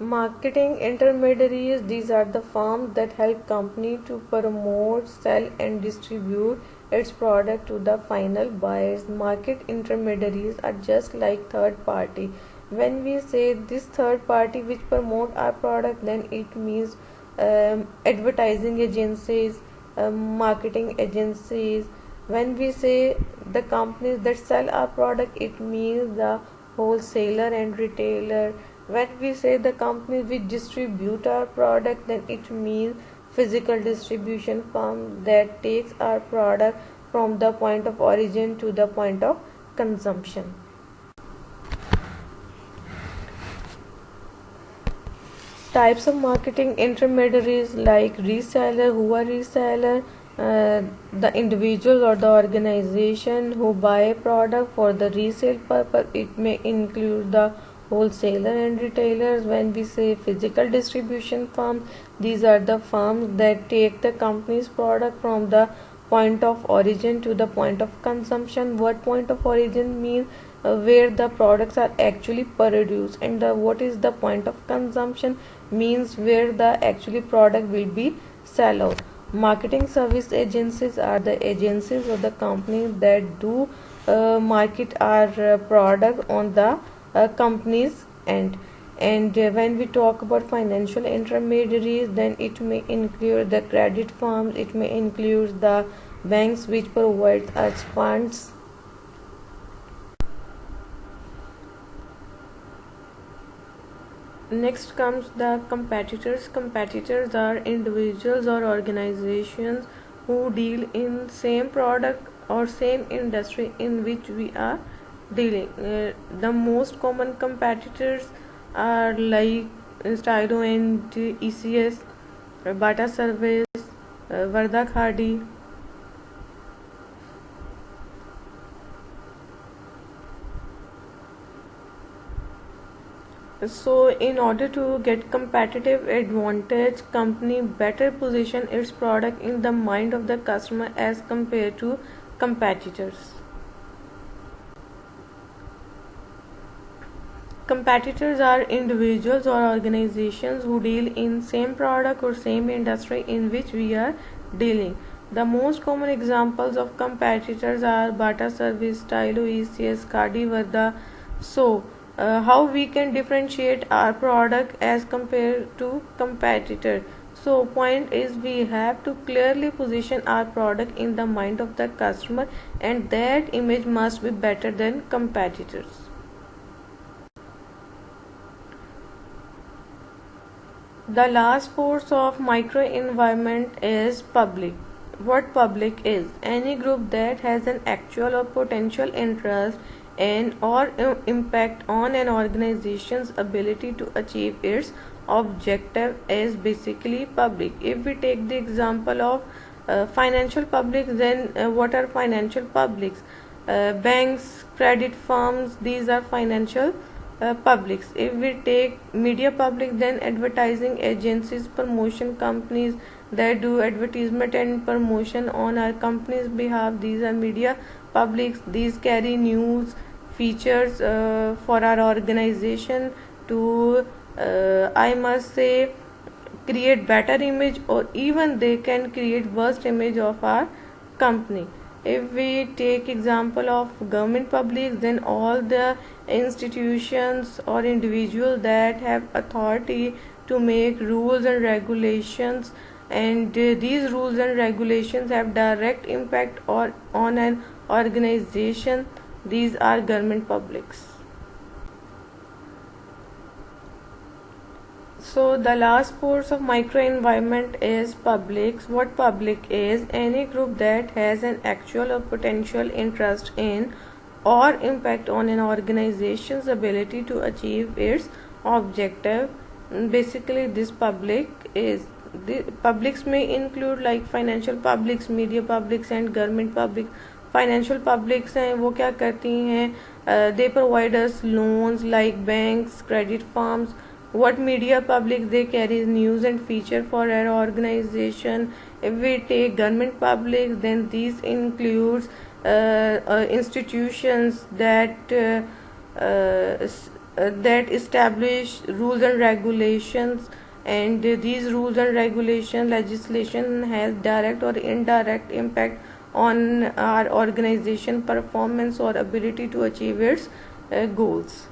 Marketing intermediaries, these are the firms that help company to promote, sell and distribute its product to the final buyers. Market intermediaries are just like third party. When we say this third party which promote our product, then it means advertising agencies, marketing agencies. When we say the companies that sell our product, it means the wholesaler and retailer. When we say the companies which distribute our product, then it means physical distribution firm that takes our product from the point of origin to the point of consumption. Types of marketing intermediaries, like reseller. Who are reseller? The individual or the organization who buy a product for the resale purpose. It may include the wholesaler and retailers. When we say physical distribution firms, these are the firms that take the company's product from the point of origin to the point of consumption. What point of origin means? Where the products are actually produced, and what is the point of consumption means where the actually product will be sell out. Marketing service agencies are the agencies or the companies that do market our product on the company's end. And when we talk about financial intermediaries, then it may include the credit firms, it may include the banks which provide us funds. Next comes the competitors. Competitors are individuals or organizations who deal in same product or same industry in which we are dealing. The most common competitors are like Stylo and ECS, Bata Service, Varda Khadi. So in order to get competitive advantage, company better position its product in the mind of the customer as compared to competitors. Competitors are individuals or organizations who deal in same product or same industry in which we are dealing. The most common examples of competitors are Bata Service, Stylo, ECS, Khadi, Varda. So how we can differentiate our product as compared to competitor? So point is, we have to clearly position our product in the mind of the customer, and that image must be better than competitors. The last force of microenvironment is public. What public is? Any group that has an actual or potential interest in or impact on an organization's ability to achieve its objective is basically public. If we take the example of financial public, then what are financial publics? Banks, credit firms, these are financial publics. If we take media public, then advertising agencies, promotion companies that do advertisement and promotion on our company's behalf, these are media publics. These carry news features for our organization to I must say create better image, or even they can create worst image of our company. If we take example of government public, then all the institutions or individual that have authority to make rules and regulations, and these rules and regulations have direct impact or on an organization, these are government publics. So the last force of microenvironment is publics. What public is? Any group that has an actual or potential interest in or impact on an organization's ability to achieve its objective. Basically, this public is, the publics may include like financial publics, media publics and government public. Financial publics हैं वो क्या करती हैं? They provide us loans like banks, credit firms. What media public? They carry news and feature for our organization. If we take government public, then these includes institutions that that establish rules and regulations, and these rules and regulation legislation has direct or indirect impact on our organization performance or ability to achieve its goals.